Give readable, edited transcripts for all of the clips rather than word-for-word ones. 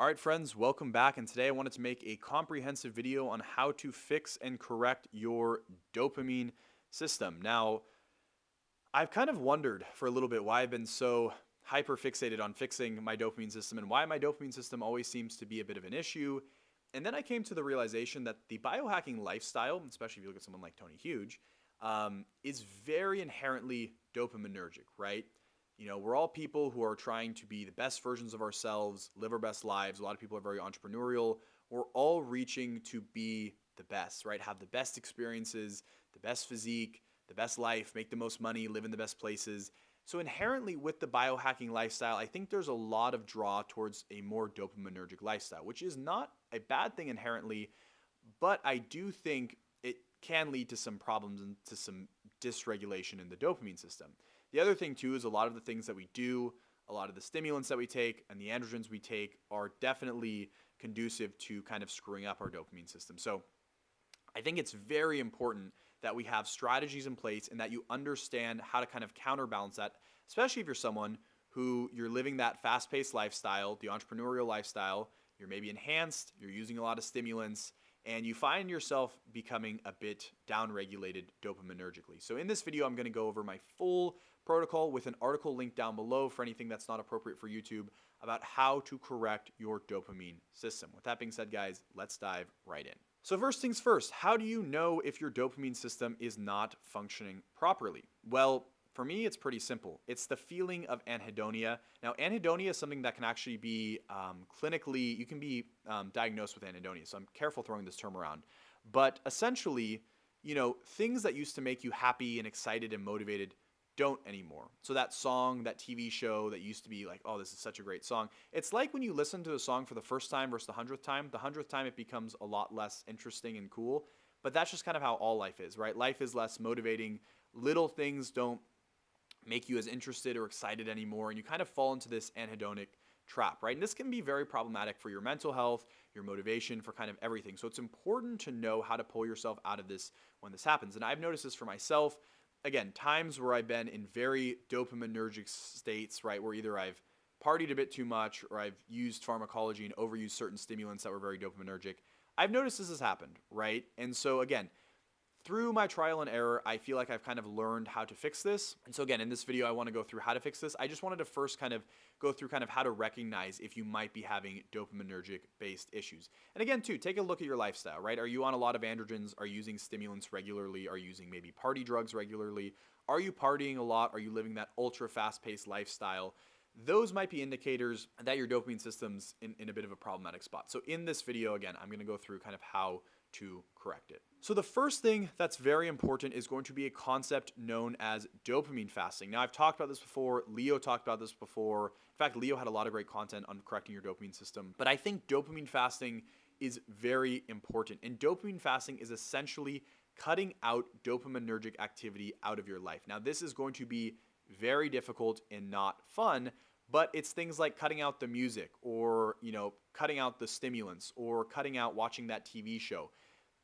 Alright friends, welcome back, and today I wanted to make a comprehensive video on how to fix and correct your dopamine system. Now, I've kind of wondered for a little bit why I've been so hyper fixated on fixing my dopamine system and why my dopamine system always seems to be a bit of an issue. And then I came to the realization that the biohacking lifestyle, especially if you look at someone like Tony Huge, is very inherently dopaminergic, right? We're all people who are trying to be the best versions of ourselves, live our best lives. A lot of people are very entrepreneurial. We're all reaching to be the best, right? Have the best experiences, the best physique, the best life, make the most money, live in the best places. So inherently with the biohacking lifestyle, I think there's a lot of draw towards a more dopaminergic lifestyle, which is not a bad thing inherently, but I do think it can lead to some problems and to some dysregulation in the dopamine system. The other thing too is a lot of the things that we do, a lot of the stimulants that we take and the androgens we take are definitely conducive to kind of screwing up our dopamine system. So I think it's very important that we have strategies in place and that you understand how to kind of counterbalance that, especially if you're someone who you're living that fast-paced lifestyle, the entrepreneurial lifestyle, you're maybe enhanced, you're using a lot of stimulants, and you find yourself becoming a bit downregulated dopaminergically. So in this video, I'm going to go over my full protocol with an article linked down below for anything that's not appropriate for YouTube about how to correct your dopamine system. With that being said, guys, let's dive right in. So first things first, how do you know if your dopamine system is not functioning properly? Well, for me, it's pretty simple. It's the feeling of anhedonia. Now, anhedonia is something that can actually be clinically, you can be diagnosed with anhedonia. So I'm careful throwing this term around. But essentially, things that used to make you happy and excited and motivated don't anymore. So that song, that TV show that used to be like, oh, this is such a great song. It's like when you listen to a song for the first time versus the 100th time. The 100th time it becomes a lot less interesting and cool. But that's just kind of how all life is, right? Life is less motivating. Little things don't make you as interested or excited anymore, and you kind of fall into this anhedonic trap, right? And this can be very problematic for your mental health, your motivation, for kind of everything. So it's important to know how to pull yourself out of this when this happens. And I've noticed this for myself. Again, times where I've been in very dopaminergic states, right, where either I've partied a bit too much or I've used pharmacology and overused certain stimulants that were very dopaminergic. I've noticed this has happened, right? And so again, through my trial and error, I feel like I've kind of learned how to fix this. And so again, in this video, I want to go through how to fix this. I just wanted to first kind of go through kind of how to recognize if you might be having dopaminergic based issues. And again, too, take a look at your lifestyle, right? Are you on a lot of androgens? Are you using stimulants regularly? Are you using maybe party drugs regularly? Are you partying a lot? Are you living that ultra fast paced lifestyle? Those might be indicators that your dopamine system's in a bit of a problematic spot. So in this video, again, I'm going to go through kind of how to correct it. So the first thing that's very important is going to be a concept known as dopamine fasting. Now, I've talked about this before. Leo talked about this before. In fact, Leo had a lot of great content on correcting your dopamine system. But I think dopamine fasting is very important. And dopamine fasting is essentially cutting out dopaminergic activity out of your life. Now, this is going to be very difficult and not fun, but it's things like cutting out the music or, cutting out the stimulants or cutting out watching that TV show.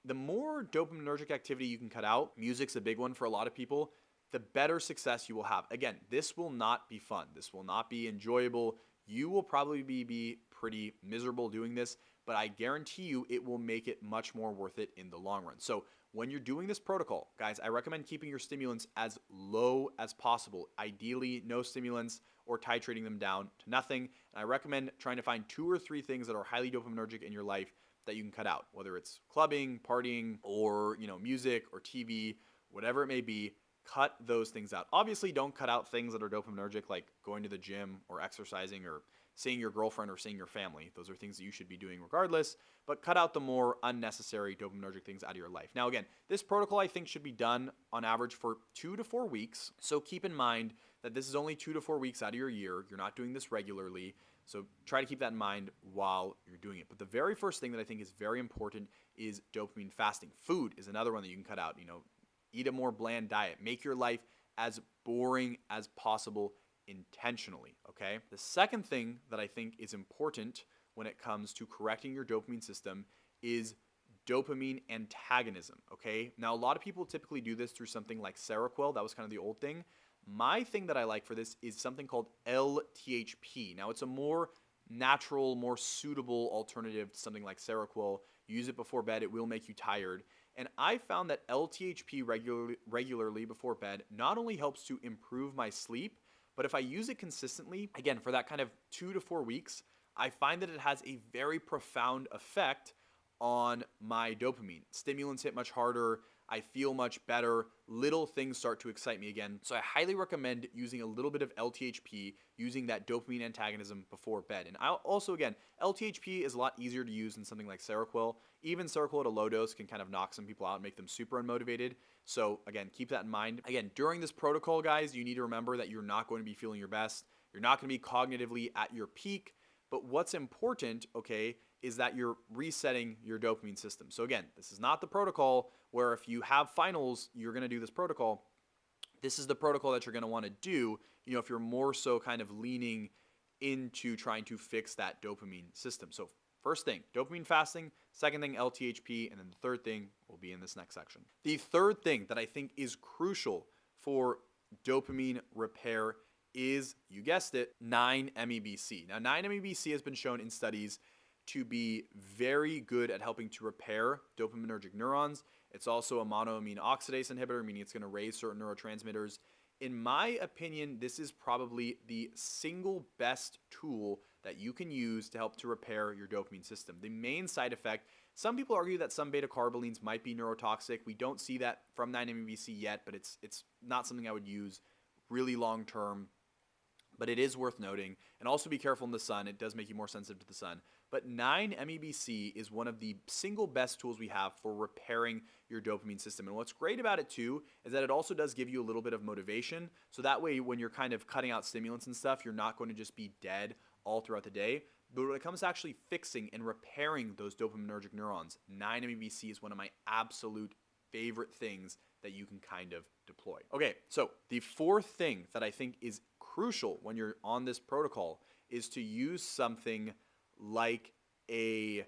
The more dopaminergic activity you can cut out, music's a big one for a lot of people, the better success you will have. Again, this will not be fun. This will not be enjoyable. You will probably be pretty miserable doing this, but I guarantee you it will make it much more worth it in the long run. So when you're doing this protocol, guys, I recommend keeping your stimulants as low as possible. Ideally, no stimulants or titrating them down to nothing. And I recommend trying to find 2 or 3 things that are highly dopaminergic in your life that you can cut out, whether it's clubbing, partying, or music or TV, whatever it may be. Cut those things out. Obviously, don't cut out things that are dopaminergic, like going to the gym or exercising or seeing your girlfriend or seeing your family. Those are things that you should be doing regardless, but cut out the more unnecessary dopaminergic things out of your life. Now, again, this protocol I think should be done on average for 2 to 4 weeks. So keep in mind that this is only 2 to 4 weeks out of your year. You're not doing this regularly. So try to keep that in mind while you're doing it. But the very first thing that I think is very important is dopamine fasting. Food is another one that you can cut out. Eat a more bland diet. Make your life as boring as possible intentionally, okay? The second thing that I think is important when it comes to correcting your dopamine system is dopamine antagonism, okay? Now, a lot of people typically do this through something like Seroquel. That was kind of the old thing. My thing that I like for this is something called L-THP. Now, it's a more natural, more suitable alternative to something like Seroquel. Use it before bed, it will make you tired. And I found that L-THP regularly before bed not only helps to improve my sleep, but if I use it consistently, again, for that kind of 2 to 4 weeks, I find that it has a very profound effect on my dopamine. Stimulants hit much harder. I feel much better. Little things start to excite me again. So I highly recommend using a little bit of L-THP, using that dopamine antagonism before bed. And I'll also, again, L-THP is a lot easier to use than something like Seroquel. Even Seroquel at a low dose can kind of knock some people out and make them super unmotivated. So again, keep that in mind. Again, during this protocol, guys, you need to remember that you're not going to be feeling your best. You're not going to be cognitively at your peak. But what's important, okay, is that you're resetting your dopamine system. So again, this is not the protocol where if you have finals, you're going to do this protocol. This is the protocol that you're going to want to do, if you're more so kind of leaning into trying to fix that dopamine system. So first thing, dopamine fasting. Second thing, L-THP. And then the third thing will be in this next section. The third thing that I think is crucial for dopamine repair is, you guessed it, 9-MeBC. Now, 9-MeBC has been shown in studies to be very good at helping to repair dopaminergic neurons. It's also a monoamine oxidase inhibitor, meaning it's going to raise certain neurotransmitters. In my opinion, this is probably the single best tool that you can use to help to repair your dopamine system. The main side effect, some people argue that some beta-carbolines might be neurotoxic. We don't see that from 9-MeBC yet, but it's not something I would use really long term. But it is worth noting. And also be careful in the sun. It does make you more sensitive to the sun. But 9-MeBC is one of the single best tools we have for repairing your dopamine system. And what's great about it too is that it also does give you a little bit of motivation. So that way, when you're kind of cutting out stimulants and stuff, you're not going to just be dead all throughout the day. But when it comes to actually fixing and repairing those dopaminergic neurons, 9-MeBC is one of my absolute favorite things that you can kind of deploy. Okay, so the fourth thing that I think is crucial when you're on this protocol is to use something like a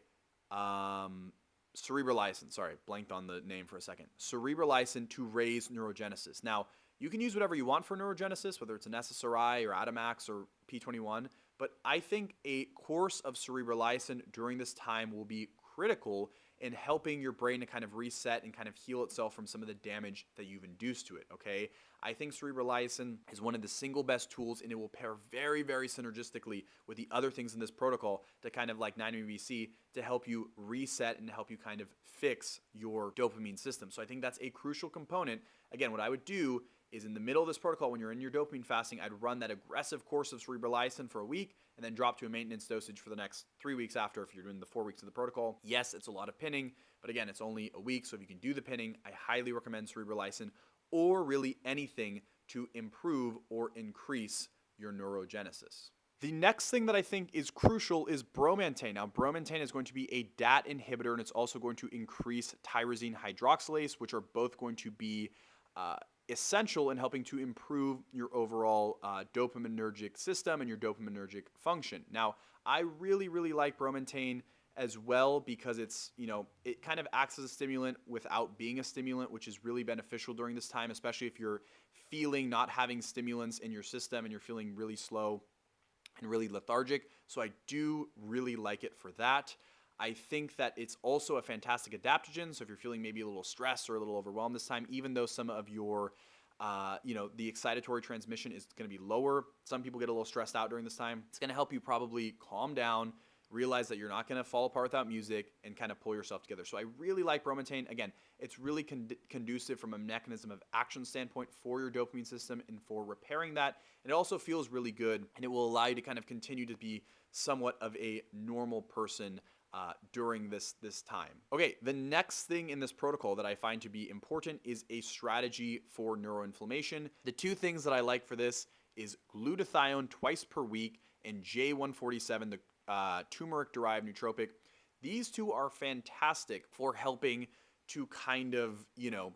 Cerebrolysin. Sorry, blanked on the name for a second. Cerebrolysin to raise neurogenesis. Now, you can use whatever you want for neurogenesis, whether it's an SSRI or Atomax or P21, but I think a course of Cerebrolysin during this time will be critical in helping your brain to kind of reset and kind of heal itself from some of the damage that you've induced to it, okay? I think Cerebrolysin is one of the single best tools, and it will pair very, very synergistically with the other things in this protocol to kind of like 9-MeBC to help you reset and help you kind of fix your dopamine system. So I think that's a crucial component. Again, what I would do is in the middle of this protocol, when you're in your dopamine fasting, I'd run that aggressive course of Cerebrolysin for a week and then drop to a maintenance dosage for the next 3 weeks after if you're doing the 4 weeks of the protocol. Yes, it's a lot of pinning, but again, it's only a week, so if you can do the pinning, I highly recommend Cerebrolysin or really anything to improve or increase your neurogenesis. The next thing that I think is crucial is Bromantane. Now, Bromantane is going to be a DAT inhibitor, and it's also going to increase tyrosine hydroxylase, which are both going to be essential in helping to improve your overall dopaminergic system and your dopaminergic function. Now, I really, really like Bromantane as well because it's, it kind of acts as a stimulant without being a stimulant, which is really beneficial during this time, especially if you're feeling not having stimulants in your system and you're feeling really slow and really lethargic. So I do really like it for that. I think that it's also a fantastic adaptogen. So if you're feeling maybe a little stressed or a little overwhelmed this time, even though some of your, the excitatory transmission is going to be lower, some people get a little stressed out during this time. It's going to help you probably calm down, realize that you're not going to fall apart without music, and kind of pull yourself together. So I really like Bromantane. Again, it's really conducive from a mechanism of action standpoint for your dopamine system and for repairing that. And it also feels really good, and it will allow you to kind of continue to be somewhat of a normal person during this time. Okay, the next thing in this protocol that I find to be important is a strategy for neuroinflammation. The two things that I like for this is glutathione twice per week and J147, the turmeric-derived nootropic. These two are fantastic for helping to kind of,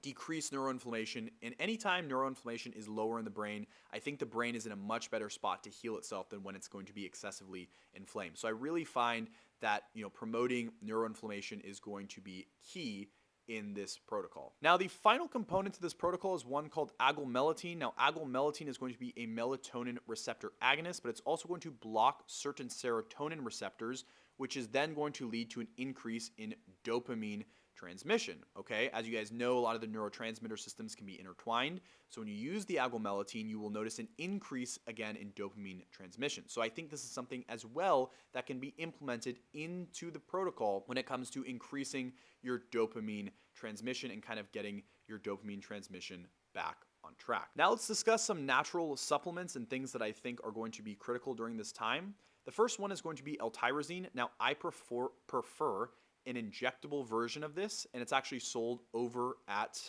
decrease neuroinflammation. And anytime neuroinflammation is lower in the brain, I think the brain is in a much better spot to heal itself than when it's going to be excessively inflamed. So I really find that, promoting neuroinflammation is going to be key in this protocol. Now, the final component to this protocol is one called Agolmelatine. Now, Agolmelatine is going to be a melatonin receptor agonist, but it's also going to block certain serotonin receptors, which is then going to lead to an increase in dopamine transmission, okay? As you guys know, a lot of the neurotransmitter systems can be intertwined. So when you use the Agolmelatine, you will notice an increase again in dopamine transmission. So I think this is something as well that can be implemented into the protocol when it comes to increasing your dopamine transmission and kind of getting your dopamine transmission back on track. Now let's discuss some natural supplements and things that I think are going to be critical during this time. The first one is going to be L-tyrosine. Now I prefer an injectable version of this, and it's actually sold over at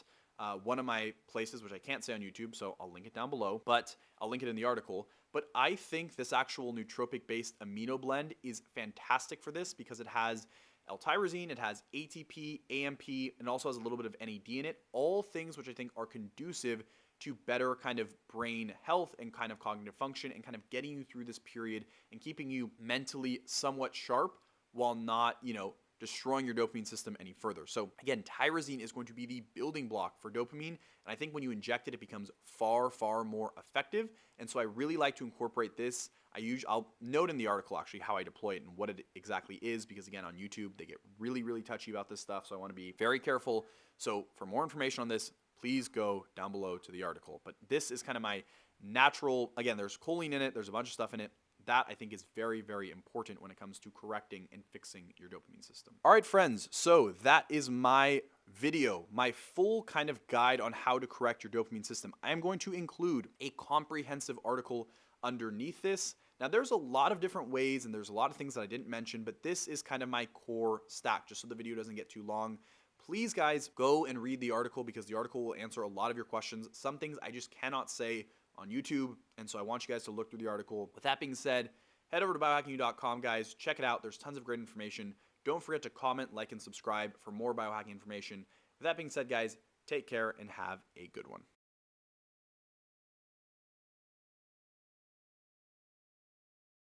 one of my places, which I can't say on YouTube, so I'll link it down below, but I'll link it in the article. But I think this actual nootropic-based amino blend is fantastic for this because it has L-tyrosine, it has ATP, AMP, and also has a little bit of NAD in it, all things which I think are conducive to better kind of brain health and kind of cognitive function and kind of getting you through this period and keeping you mentally somewhat sharp while not, destroying your dopamine system any further. So again, tyrosine is going to be the building block for dopamine, and I think when you inject it, it becomes far, far more effective. And so I really like to incorporate this. I'll note in the article actually how I deploy it and what it exactly is, because again, on YouTube, they get really, really touchy about this stuff. So I want to be very careful. So for more information on this, please go down below to the article. But this is kind of my natural, again, there's choline in it, there's a bunch of stuff in it. That I think is very, very important when it comes to correcting and fixing your dopamine system. All right, friends, so that is my video, my full kind of guide on how to correct your dopamine system. I am going to include a comprehensive article underneath this. Now, there's a lot of different ways and there's a lot of things that I didn't mention, but this is kind of my core stack, just so the video doesn't get too long. Please, guys, go and read the article because the article will answer a lot of your questions. Some things I just cannot say on YouTube, and so I want you guys to look through the article. With that being said, head over to biohackingu.com, guys. Check it out. There's tons of great information. Don't forget to comment, like, and subscribe for more biohacking information. With that being said, guys, take care and have a good one.